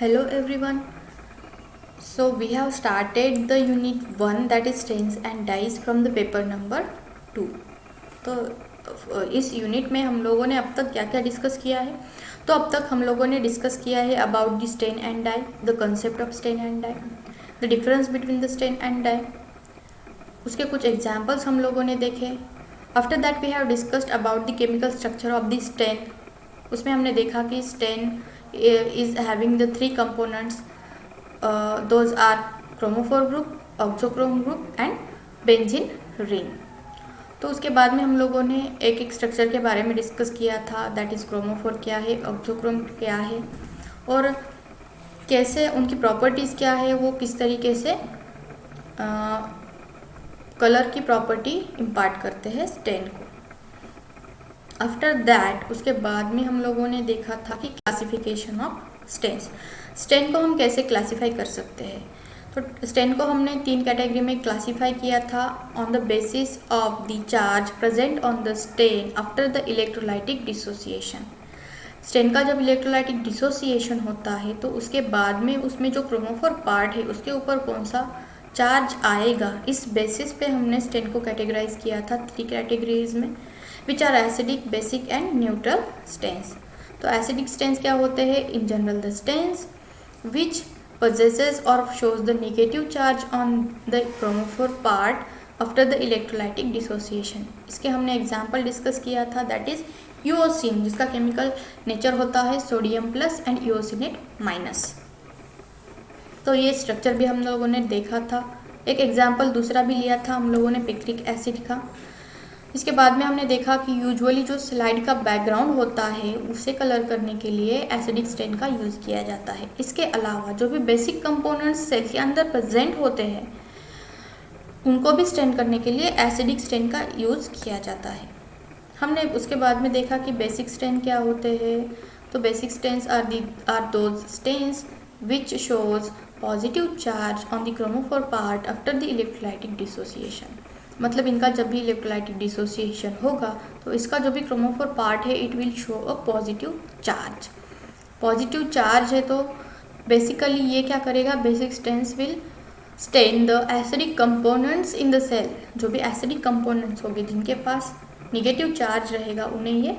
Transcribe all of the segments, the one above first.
Hello everyone. So we have started the unit 1 that is stains and dyes from the paper number 2. तो इस unit में हम लोगों ने अब तक क्या क्या डिस्कस किया है। तो अब तक हम लोगों ने डिस्कस किया है about the stain and dye, the concept of stain and dye, the difference between the stain and dye. उसके कुछ एग्जाम्पल्स हम लोगों ने देखे। After that we have discussed about the chemical structure of the stain. उसमें हमने देखा कि stain is having the 3 components, those are chromophore group, oxochrome group and benzene ring। तो उसके बाद में हम लोगों ने एक एक स्ट्रक्चर के बारे में डिस्कस किया था, दैट इज़ क्रोमोफोर क्या है, ऑक्सोक्रोम क्या है और कैसे उनकी प्रॉपर्टीज़ क्या है, वो किस तरीके से कलर की प्रॉपर्टी इम्पार्ट करते हैं स्टेन को। आफ्टर दैट उसके बाद में हम लोगों ने देखा था कि क्लासिफिकेशन ऑफ स्टेन्स, स्टेन को हम कैसे क्लासीफाई कर सकते हैं। तो स्टेन को हमने 3 कैटेगरी में क्लासीफाई किया था on the basis of the charge present on the stain after the electrolytic dissociation. Stain का जब इलेक्ट्रोलाइटिक डिसोसिएशन होता है तो उसके बाद में उसमें जो क्रोमोफोर पार्ट है उसके ऊपर कौन सा चार्ज आएगा, इस बेसिस पे हमने स्टेन को कैटेगराइज किया था 3 कैटेगरीज में, which are acidic, basic and neutral stains. तो एसिडिक स्टेन्स क्या होते हैं? In general the stains which possesses or shows the negative charge on the chromophore part after the electrolytic dissociation। इसके हमने एग्जाम्पल डिस्कस किया था, that is यूओसिन, जिसका chemical nature होता है सोडियम प्लस एंड यूओसिनेट माइनस। तो ये स्ट्रक्चर भी हम लोगों ने देखा था। एक एग्जाम्पल दूसरा भी लिया था हम लोगों ने पिक्रिक एसिड का। इसके बाद में हमने देखा कि यूजुअली जो स्लाइड का बैकग्राउंड होता है उसे कलर करने के लिए एसिडिक स्टेन का यूज़ किया जाता है। इसके अलावा जो भी बेसिक कंपोनेंट्स सेल के अंदर प्रेजेंट होते हैं उनको भी स्टेन करने के लिए एसिडिक स्टेन का यूज़ किया जाता है। हमने उसके बाद में देखा कि बेसिक स्टेन क्या होते हैं। तो basic stains are those stains which shows positive charge on the chromophore part after the electrolytic dissociation. मतलब इनका जब भी इलेक्ट्रोलाइटिक डिसोसिएशन होगा तो इसका जो भी क्रोमोफोर पार्ट है it will show a positive charge. Positive charge है तो बेसिकली ये क्या करेगा, basic stains will stain the acidic components in the cell. जो भी एसिडिक कंपोनेंट्स होंगे जिनके पास निगेटिव चार्ज रहेगा उन्हें ये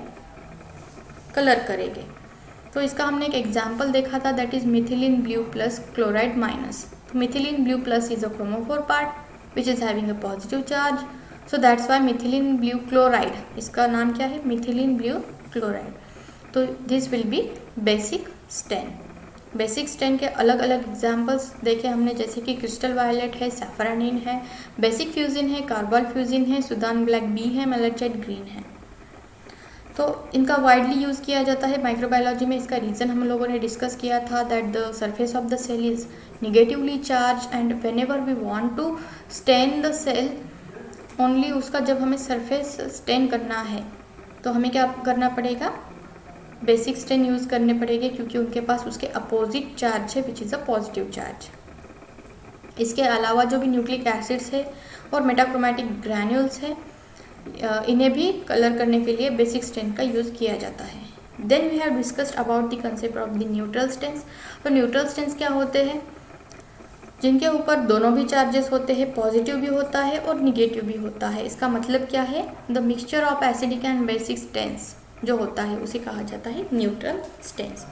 कलर करेंगे। तो इसका हमने एक एग्जाम्पल देखा था, that is methylene blue plus chloride minus. तो methylene blue plus is a chromophore part which is having a positive charge, so that's why methylene blue chloride, इसका नाम क्या है, मिथिलीन ब्लू क्लोराइड। तो this will be basic stain. Basic stain के अलग अलग examples देखे हमने, जैसे कि क्रिस्टल वायलेट है, सैफरानिन है, बेसिक फ्यूजिन है, कार्बल फ्यूजिन है, सुदान ब्लैक बी है, मेलेटाइट ग्रीन है। तो इनका वाइडली यूज़ किया जाता है माइक्रोबायोलॉजी में। इसका रीज़न हम लोगों ने डिस्कस किया था, that the surface of the cell is negatively charged and whenever we want to stain the cell only, उसका जब हमें सरफेस स्टेन करना है तो हमें क्या करना पड़ेगा, बेसिक स्टेन यूज़ करने पड़ेंगे, क्योंकि उनके पास उसके अपोजिट चार्ज है which is a positive charge. इसके अलावा जो भी न्यूक्लिक एसिड्स है और मेटाक्रोमैटिक ग्रैन्यूल्स है इन्हें भी कलर करने के लिए बेसिक स्टेन का यूज़ किया जाता है। Then we have discussed about the concept of the neutral stains. तो न्यूट्रल स्टेन्स क्या होते हैं, जिनके ऊपर दोनों भी चार्जेस होते हैं, पॉजिटिव भी होता है और निगेटिव भी होता है। इसका मतलब क्या है, the mixture of acidic and basic stains जो होता है उसे कहा जाता है neutral stains.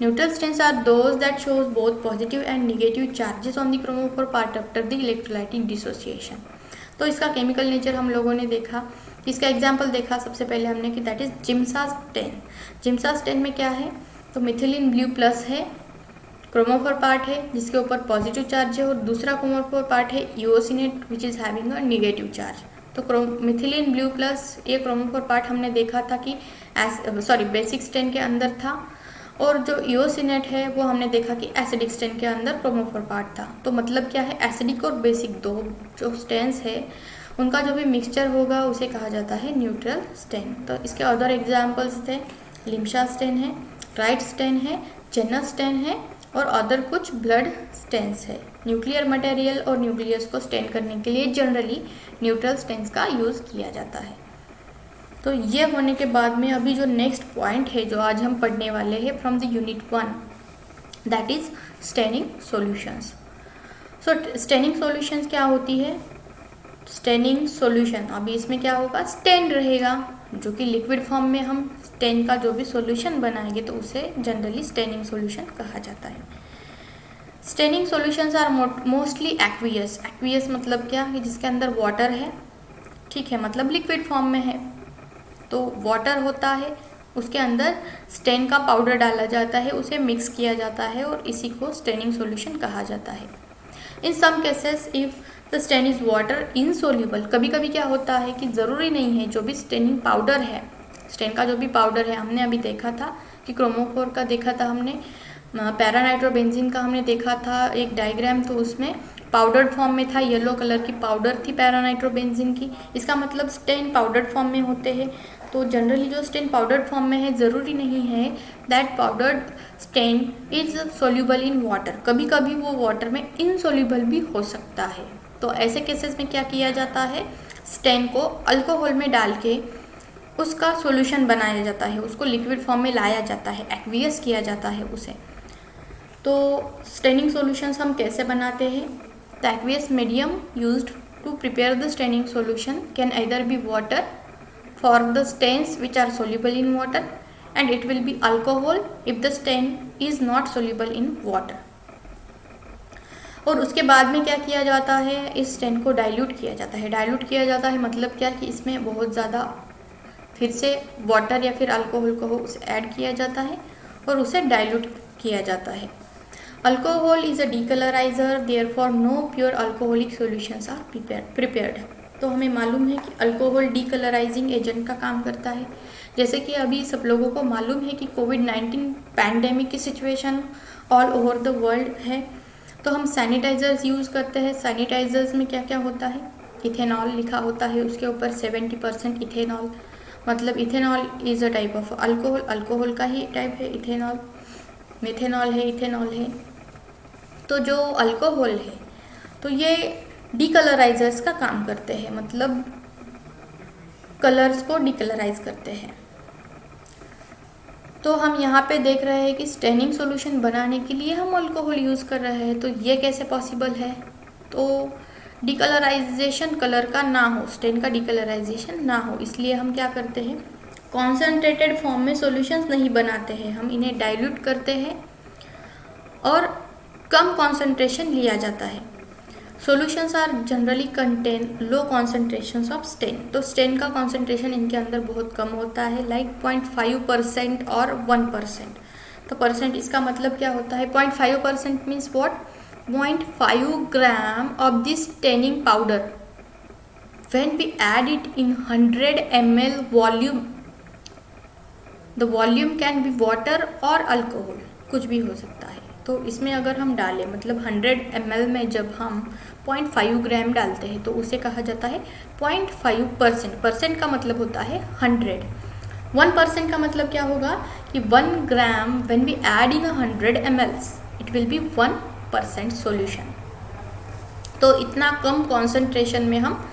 Neutral stains are those that shows both positive and negative charges on the chromophore part after the electrolytic dissociation. तो इसका केमिकल नेचर हम लोगों ने देखा, इसका एग्जाम्पल देखा सबसे पहले हमने कि that is Giemsa stain. Giemsa stain में क्या है, तो मिथिलीन ब्लू प्लस है, क्रोमोफोर पार्ट है जिसके ऊपर पॉजिटिव चार्ज है, और दूसरा क्रोमोफोर पार्ट है eosinate which is having a negative charge. तो मिथिलीन ब्लू प्लस ये क्रोमोफोर पार्ट हमने देखा था कि बेसिक स्टेन के अंदर था, और जो यूओसिनेट है वो हमने देखा कि एसिडिक स्टेन के अंदर क्रोमोफोर पार्ट था। तो मतलब क्या है, एसिडिक और बेसिक दो जो स्टेन्स है उनका जो भी मिक्सचर होगा उसे कहा जाता है न्यूट्रल स्टेन। तो इसके अदर एग्जाम्पल्स थे, लिम्शा स्टेन है, राइट स्टेन है, जेनस स्टेन है और अदर कुछ ब्लड स्टेन्स है। न्यूक्लियर मटेरियल और न्यूक्लियस को स्टेन करने के लिए जनरली न्यूट्रल स्टेन्स का यूज़ किया जाता है। तो ये होने के बाद में अभी जो नेक्स्ट पॉइंट है जो आज हम पढ़ने वाले हैं from the unit 1, that is staining solutions. So staining solutions क्या होती है? स्टेनिंग सॉल्यूशन, अभी इसमें क्या होगा, स्टेन रहेगा, जो कि लिक्विड फॉर्म में हम स्टेन का जो भी सॉल्यूशन बनाएंगे तो उसे जनरली स्टेनिंग सॉल्यूशन कहा जाता है। Staining solutions are mostly aqueous. Aqueous मतलब क्या है? जिसके अंदर वाटर है, ठीक है, मतलब लिक्विड फॉर्म में है, तो वाटर होता है, उसके अंदर स्टेन का पाउडर डाला जाता है, उसे मिक्स किया जाता है और इसी को स्टेनिंग सॉल्यूशन कहा जाता है। In some cases if the stain is water insoluble, कभी कभी क्या होता है कि ज़रूरी नहीं है जो भी स्टेनिंग पाउडर है, स्टेन का जो भी पाउडर है, हमने अभी देखा था कि क्रोमोफोर का देखा था हमने, पैरानाइट्रोबेंजीन का हमने देखा था एक डायग्राम, तो उसमें पाउडर्ड फॉर्म में था, येलो कलर की पाउडर थी पैरानाइट्रोबेंजीन की, इसका मतलब स्टेन पाउडर्ड फॉर्म में होते हैं। तो जनरली जो स्टेन पाउडर्ड फॉर्म में है, ज़रूरी नहीं है that powdered stain is soluble in water, कभी कभी वो वाटर में इनसोल्यूबल भी हो सकता है। तो ऐसे केसेस में क्या किया जाता है, स्टेन को अल्कोहल में डाल के उसका सॉल्यूशन बनाया जाता है, उसको लिक्विड फॉर्म में लाया जाता है, एक्वियस किया जाता है उसे। तो स्टेनिंग सॉल्यूशंस हम कैसे बनाते हैं? The aqueous medium used to prepare the staining solution can either be water for the stains which are soluble in water and it will be alcohol if the stain is not soluble in water. और उसके बाद में क्या किया जाता है, इस stand को डाइल्यूट किया जाता है। डाइल्यूट किया जाता है मतलब क्या कि इसमें बहुत ज़्यादा फिर से वाटर या फिर अल्कोहल को उसे ऐड किया जाता है और उसे डाइल्यूट किया जाता है। Alcohol is a decolouriser, therefore no pure alcoholic solutions are prepared. तो हमें मालूम है कि अल्कोहल डीकलराइजिंग एजेंट का काम करता है। जैसे कि अभी सब लोगों को मालूम है कि कोविड-19 पैंडेमिक की situation all over the world है, तो हम सैनिटाइजर्स यूज़ करते हैं। सैनिटाइजर्स में क्या क्या होता है, इथेनॉल लिखा होता है उसके ऊपर, 70% इथेनॉल, मतलब ethanol is a type of alcohol, alcohol का ही टाइप है इथेनॉल, मिथेनॉल है, इथेनॉल है। तो जो अल्कोहल है तो ये डीकलराइजर्स का काम करते हैं, मतलब कलर्स को डीकलराइज करते हैं। तो हम यहाँ पे देख रहे हैं कि स्टेनिंग सॉल्यूशन बनाने के लिए हम अल्कोहल यूज़ कर रहे हैं, तो ये कैसे पॉसिबल है? तो डीकलराइजेशन कलर का ना हो, स्टेन का डीकलराइजेशन ना हो, इसलिए हम क्या करते हैं, कॉन्सेंट्रेटेड फॉर्म में सॉल्यूशंस नहीं बनाते हैं, हम इन्हें डाइल्यूट करते हैं और कम कॉन्सेंट्रेशन लिया जाता है। Solutions are generally contain low concentrations of stain, तो स्टेन का कॉन्सेंट्रेशन इनके अंदर बहुत कम होता है, लाइक 0.5% और 1%। तो परसेंट इसका मतलब क्या होता है, 0.5% means what, 0.5 gram of this staining powder when we add it in 100 ml volume, the volume can be water or alcohol, कुछ भी हो सकता है। तो इसमें अगर हम डालें, मतलब 100 ml में जब हम 0.5 ग्राम डालते हैं तो उसे कहा जाता है 0.5%। परसेंट का मतलब होता है 100। 1% का मतलब क्या होगा कि 1 ग्राम when we add in 100 ml it will be 1% solution। तो इतना कम कॉन्सेंट्रेशन में हम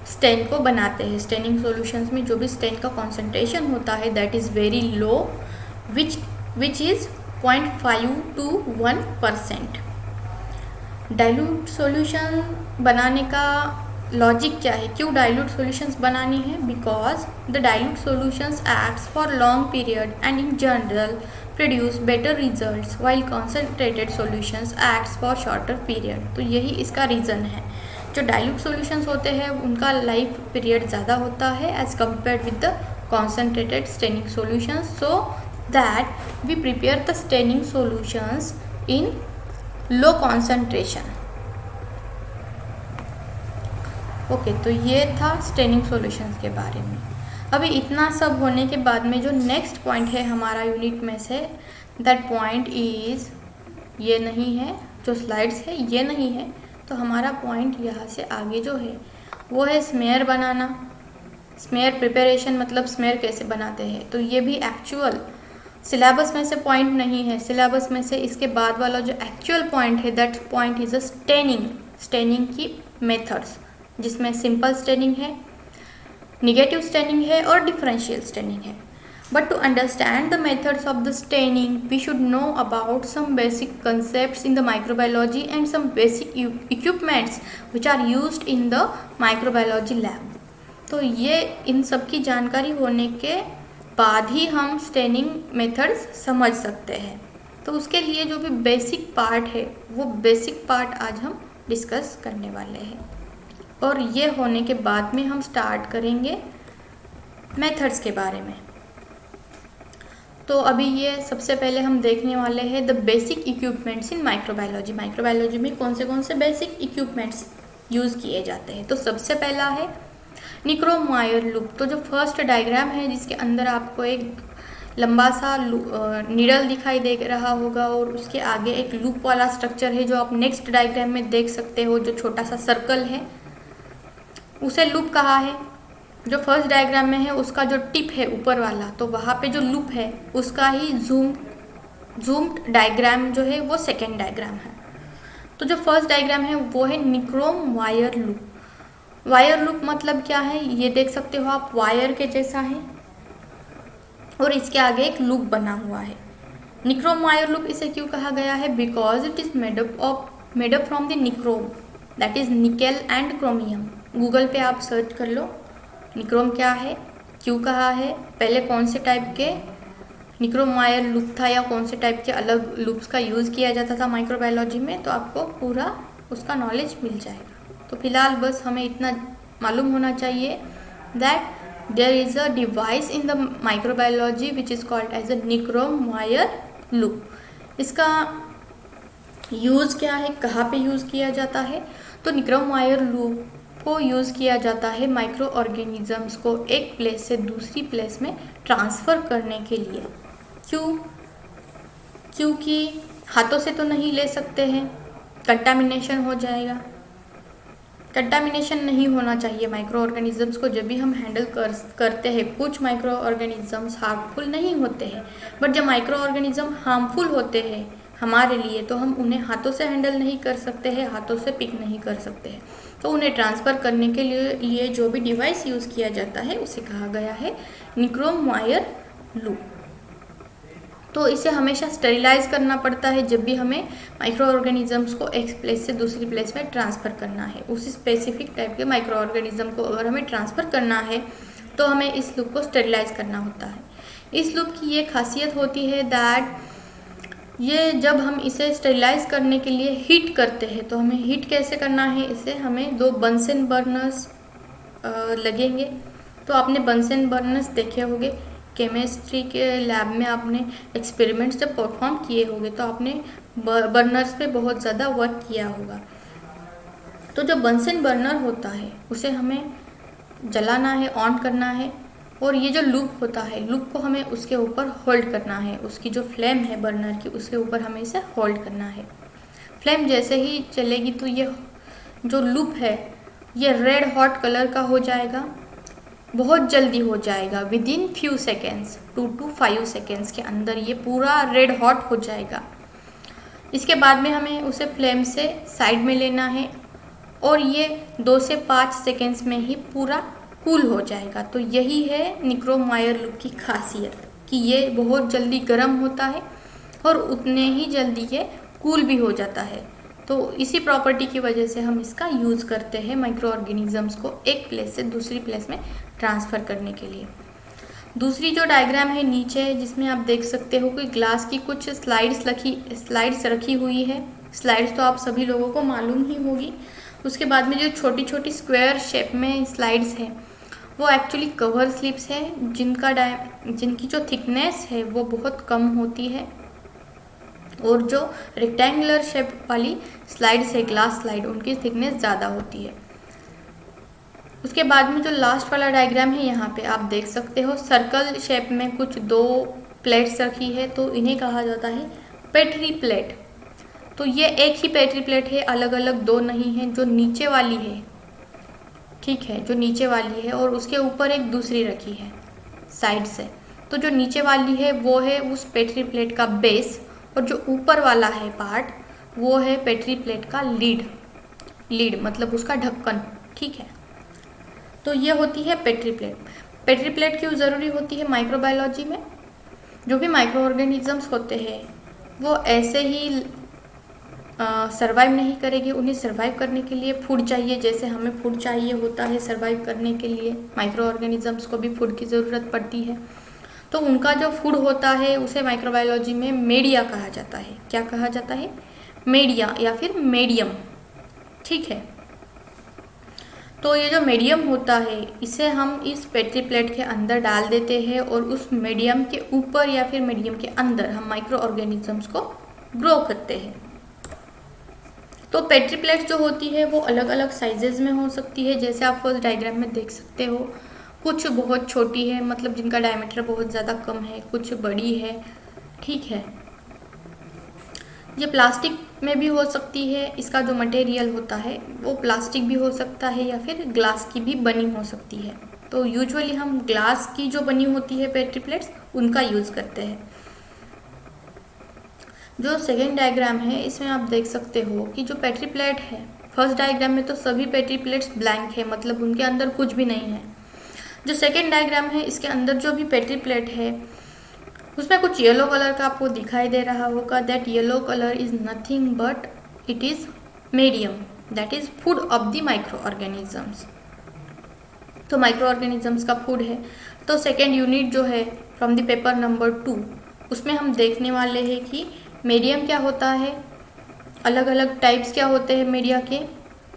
स्टेन को बनाते हैं। स्टेनिंग सॉल्यूशंस में जो भी स्टेन का कॉन्सेंट्रेशन होता है that is very low, which is 0.5 to 1%। Dilute solution बनाने का लॉजिक क्या है, क्यों डाइल्यूट सॉल्यूशंस बनानी है? Because the dilute solutions acts for long period and in general produce better results while concentrated solutions acts for shorter period. तो यही इसका रीज़न है, जो डाइल्यूट सॉल्यूशंस होते हैं उनका लाइफ पीरियड ज़्यादा होता है as compared with the concentrated staining solutions, so that we prepare the staining solutions in low concentration. Okay, तो ये था स्टेनिंग सॉल्यूशंस के बारे में। अभी इतना सब होने के बाद में जो नेक्स्ट पॉइंट है हमारा यूनिट में से, दैट पॉइंट इज़, ये नहीं है, जो स्लाइड्स है ये नहीं है, तो हमारा पॉइंट यहाँ से आगे जो है वो है स्मेयर बनाना। स्मेयर प्रिपरेशन, मतलब स्मेयर कैसे बनाते हैं। तो ये भी एक्चुअल सिलेबस में से पॉइंट नहीं है, सिलेबस में से इसके बाद वाला जो एक्चुअल पॉइंट है that point is a staining की मेथड्स, जिसमें सिंपल स्टेनिंग है, निगेटिव स्टेनिंग है और डिफरेंशियल स्टेनिंग है। But to understand the methods of the staining, we should know about some basic concepts in the microbiology and some basic equipments which are used in the microbiology lab. तो ये इन सब की जानकारी होने के बाद ही हम स्टेनिंग मेथड्स समझ सकते हैं। तो उसके लिए जो भी बेसिक पार्ट है वो बेसिक पार्ट आज हम डिस्कस करने वाले हैं, और ये होने के बाद में हम स्टार्ट करेंगे मेथड्स के बारे में। तो अभी ये सबसे पहले हम देखने वाले हैं the basic equipments in microbiology. Microbiology में कौन से बेसिक इक्विपमेंट्स यूज़ किए जाते हैं। तो सबसे पहला है निक्रोम वायर लूप। तो जो फर्स्ट डायग्राम है जिसके अंदर आपको एक लंबा सा नीडल दिखाई दे रहा होगा और उसके आगे एक लूप वाला स्ट्रक्चर है जो आप नेक्स्ट डायग्राम में देख सकते हो, जो छोटा सा सर्कल है उसे लूप कहा है। जो फर्स्ट डायग्राम में है उसका जो टिप है ऊपर वाला, तो वहाँ पे जो लूप है उसका ही जूम्ड डायग्राम जो है वो सेकेंड डायग्राम है। तो जो फर्स्ट डायग्राम है वो है nichrome wire loop. Wire loop मतलब क्या है, ये देख सकते हो आप, वायर के जैसा है और इसके आगे एक लूप बना हुआ है। निक्रोम वायर लूप इसे क्यों कहा गया है, because it is made up from the nichrome, that is nickel and chromium. Google पे आप सर्च कर लो निक्रोम क्या है, क्यों कहा है, पहले कौन से टाइप के निक्रोम वायर लूप था या कौन से टाइप के अलग लूप्स का यूज़ किया जाता था माइक्रोबायोलॉजी में, तो आपको पूरा उसका नॉलेज मिल जाएगा। तो फिलहाल बस हमें इतना मालूम होना चाहिए that there is a device in the microbiology which is called as a nichrome wire loop. इसका यूज़ क्या है, कहाँ पे यूज़ किया जाता है, तो निक्रोम वायर लूप को यूज़ किया जाता है माइक्रो ऑर्गेनिजम्स को एक प्लेस से दूसरी प्लेस में ट्रांसफ़र करने के लिए। क्योंकि हाथों से तो नहीं ले सकते हैं, कंटामिनेशन हो जाएगा। कंटामिनेशन नहीं होना चाहिए माइक्रो ऑर्गेनिजम्स को जब भी हम हैंडल करते हैं। कुछ माइक्रो ऑर्गेनिजम्स हार्मफुल नहीं होते हैं, बट जब माइक्रो ऑर्गेनिज्म हार्मफुल होते हैं हमारे लिए तो हम उन्हें हाथों से हैंडल नहीं कर सकते हैं, हाथों से पिक नहीं कर सकते हैं। तो उन्हें ट्रांसफ़र करने के लिए जो भी डिवाइस यूज़ किया जाता है उसे कहा गया है निक्रोम वायर लूप। तो इसे हमेशा स्टेरिलाइज करना पड़ता है जब भी हमें माइक्रो ऑर्गेनिजम्स को एक प्लेस से दूसरी प्लेस में ट्रांसफ़र करना है। उसी स्पेसिफिक टाइप के माइक्रो ऑर्गेनिज्म को अगर हमें ट्रांसफ़र करना है तो हमें इस लूप को स्टेरिलाइज करना होता है। इस लूप की ये खासियत होती है दैट ये जब हम इसे स्टेरिलाइज करने के लिए हीट करते हैं, तो हमें हीट कैसे करना है, इसे हमें 2 बंसन बर्नर्स लगेंगे। तो आपने बंसन बर्नर्स देखे होंगे केमिस्ट्री के लैब में, आपने एक्सपेरिमेंट्स जब परफॉर्म किए होंगे तो आपने बर्नर्स पे बहुत ज़्यादा वर्क किया होगा। तो जो बंसन बर्नर होता है उसे हमें जलाना है, ऑन करना है, और ये जो लूप होता है लूप को हमें उसके ऊपर होल्ड करना है। उसकी जो फ्लेम है बर्नर की उसके ऊपर हमें इसे होल्ड करना है। फ्लेम जैसे ही चलेगी तो ये जो लूप है ये रेड हॉट कलर का हो जाएगा, बहुत जल्दी हो जाएगा, with in few seconds, 2 to 5 seconds के अंदर ये पूरा रेड हॉट हो जाएगा। इसके बाद में हमें उसे फ्लेम से साइड में लेना है और ये 2 से 5 सेकेंड्स में ही पूरा कूल हो जाएगा। तो यही है निक्रोम वायर लूप की खासियत कि ये बहुत जल्दी गर्म होता है और उतने ही जल्दी ये कूल भी हो जाता है। तो इसी प्रॉपर्टी की वजह से हम इसका यूज़ करते हैं माइक्रो ऑर्गेनिजम्स को एक प्लेस से दूसरी प्लेस में ट्रांसफ़र करने के लिए। दूसरी जो डायग्राम है नीचे, जिसमें आप देख सकते हो कि ग्लास की कुछ स्लाइड्स रखी हुई है। स्लाइड्स तो आप सभी लोगों को मालूम ही होगी। उसके बाद में जो छोटी छोटी स्क्वायर शेप में स्लाइड्स हैं वो एक्चुअली कवर स्लिप्स है, जिनकी जो थिकनेस है वो बहुत कम होती है, और जो रेक्टेंगुलर शेप वाली स्लाइड्स है, ग्लास स्लाइड, उनकी थिकनेस ज़्यादा होती है। उसके बाद में जो लास्ट वाला डायग्राम है यहाँ पे आप देख सकते हो सर्कल शेप में कुछ 2 प्लेट्स रखी है, तो इन्हें कहा जाता है पेट्री प्लेट। तो ये एक ही पेट्री प्लेट है, अलग अलग 2 नहीं है। जो नीचे वाली है, ठीक है, जो नीचे वाली है और उसके ऊपर एक दूसरी रखी है साइड से। तो जो नीचे वाली है वो है उस पेट्री प्लेट का बेस, और जो ऊपर वाला है पार्ट वो है पेट्री प्लेट का लीड मतलब उसका ढक्कन, ठीक है। तो ये होती है पेट्री प्लेट। पेट्री प्लेट क्यों ज़रूरी होती है माइक्रोबायोलॉजी में? जो भी माइक्रो ऑर्गेनिजम्स होते हैं वो ऐसे ही सर्वाइव नहीं करेंगे, उन्हें सर्वाइव करने के लिए फूड चाहिए। जैसे हमें फूड चाहिए होता है सर्वाइव करने के लिए, माइक्रो ऑर्गेनिजम्स को भी फूड की ज़रूरत पड़ती है। तो उनका जो फूड होता है उसे माइक्रोबायोलॉजी में मीडिया कहा जाता है। क्या कहा जाता है? मीडिया या फिर मीडियम। ठीक है, तो ये जो मीडियम होता है इसे हम इस पेट्री प्लेट के अंदर डाल देते हैं और उस मीडियम के ऊपर या फिर मीडियम के अंदर हम माइक्रो ऑर्गेनिजम्स को ग्रो करते हैं। तो पेट्री प्लेट जो होती है वो अलग अलग साइजेस में हो सकती है, जैसे आप फर्स्ट डायग्राम में देख सकते हो। कुछ बहुत छोटी है, मतलब जिनका डायमीटर बहुत ज़्यादा कम है, कुछ बड़ी है। ठीक है, ये प्लास्टिक में भी हो सकती है, इसका जो मटेरियल होता है वो प्लास्टिक भी हो सकता है या फिर ग्लास की भी बनी हो सकती है। तो यूजुअली हम ग्लास की जो बनी होती है पेट्री प्लेट्स उनका यूज़ करते हैं। जो सेकेंड डायग्राम है इसमें आप देख सकते हो कि जो पेट्री प्लेट है, फर्स्ट डायग्राम में तो सभी पेट्री प्लेट्स ब्लैंक है, मतलब उनके अंदर कुछ भी नहीं है। जो सेकेंड डायग्राम है इसके अंदर जो भी पेट्री प्लेट है उसमें कुछ येलो कलर का आपको दिखाई दे रहा होगा। That yellow colour is nothing but it is medium, that is food of the micro organisms. तो माइक्रो ऑर्गेनिजम्स का फूड है। तो सेकेंड यूनिट जो है फ्रॉम द पेपर नंबर 2 उसमें हम देखने वाले हैं कि मीडियम क्या होता है, अलग अलग टाइप्स क्या होते हैं मीडिया के,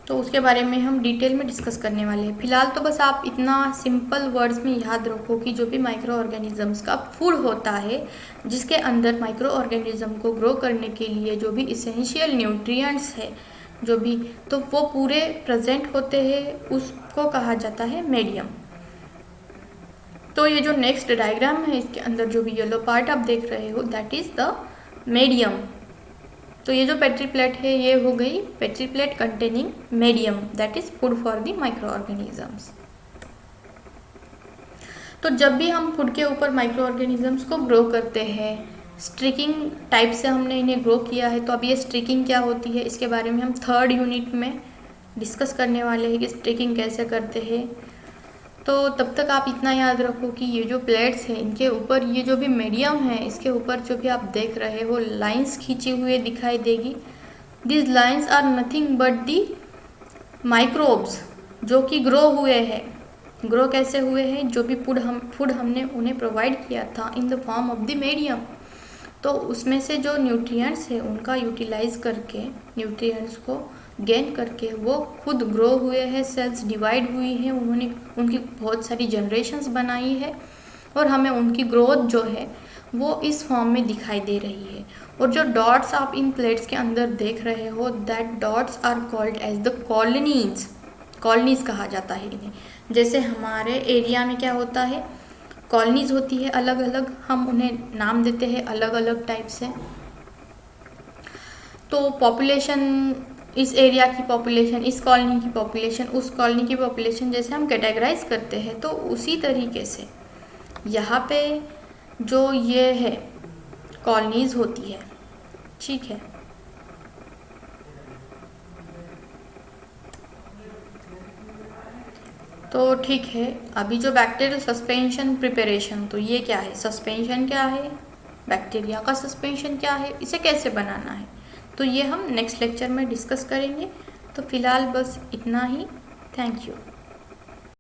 तो उसके बारे में हम डिटेल में डिस्कस करने वाले हैं। फिलहाल तो बस आप इतना सिंपल वर्ड्स में याद रखो कि जो भी माइक्रो ऑर्गेनिजम्स का फूड होता है जिसके अंदर माइक्रो ऑर्गेनिज्म को ग्रो करने के लिए जो भी इसेंशियल न्यूट्रिएंट्स है जो भी, तो वो पूरे प्रेजेंट होते हैं, उसको कहा जाता है मीडियम। तो ये जो नेक्स्ट डायग्राम है इसके अंदर जो भी येलो पार्ट आप देख रहे हो दैट इज द मीडियम। तो ये जो पेट्री प्लेट है ये हो गई petri plate containing medium, that is food for the micro organisms. तो जब भी हम फूड के ऊपर माइक्रो ऑर्गेनिजम्स को ग्रो करते हैं, स्ट्रिकिंग टाइप से हमने इन्हें ग्रो किया है, तो अब ये स्ट्रिकिंग क्या होती है इसके बारे में हम थर्ड यूनिट में डिस्कस करने वाले हैं कि स्ट्रिकिंग कैसे करते हैं। तो तब तक आप इतना याद रखो कि ये जो प्लेट्स हैं इनके ऊपर ये जो भी मीडियम है इसके ऊपर जो भी आप देख रहे हो लाइंस खींची हुए दिखाई देगी। This lines are nothing but the microbes जो कि ग्रो हुए हैं। ग्रो कैसे हुए हैं? जो भी फूड हमने उन्हें प्रोवाइड किया था in the form of the medium, तो उसमें से जो न्यूट्रिएंट्स है उनका यूटिलाइज करके, न्यूट्रिएंट्स को गेन करके वो खुद ग्रो हुए हैं, सेल्स डिवाइड हुई हैं, उन्होंने उनकी बहुत सारी जनरेशन्स बनाई है और हमें उनकी ग्रोथ जो है वो इस फॉर्म में दिखाई दे रही है। और जो डॉट्स आप इन प्लेट्स के अंदर देख रहे हो that dots are called as the colonies. Colonies कहा जाता है इन्हें। जैसे हमारे एरिया में क्या होता है, कॉलोनीज होती है अलग अलग, हम उन्हें नाम देते हैं अलग अलग टाइप से। तो पॉपुलेशन, इस एरिया की पॉपुलेशन, इस कॉलोनी की पॉपुलेशन, उस कॉलोनी की पॉपुलेशन जैसे हम कैटेगराइज करते हैं, तो उसी तरीके से यहाँ पे जो ये है कॉलोनीज होती है। ठीक है, तो ठीक है, अभी जो बैक्टीरियल सस्पेंशन प्रिपरेशन, तो ये क्या है, सस्पेंशन क्या है, बैक्टीरिया का सस्पेंशन क्या है, इसे कैसे बनाना है, तो ये हम नेक्स्ट लेक्चर में डिस्कस करेंगे। तो फिलहाल बस इतना ही। Thank you.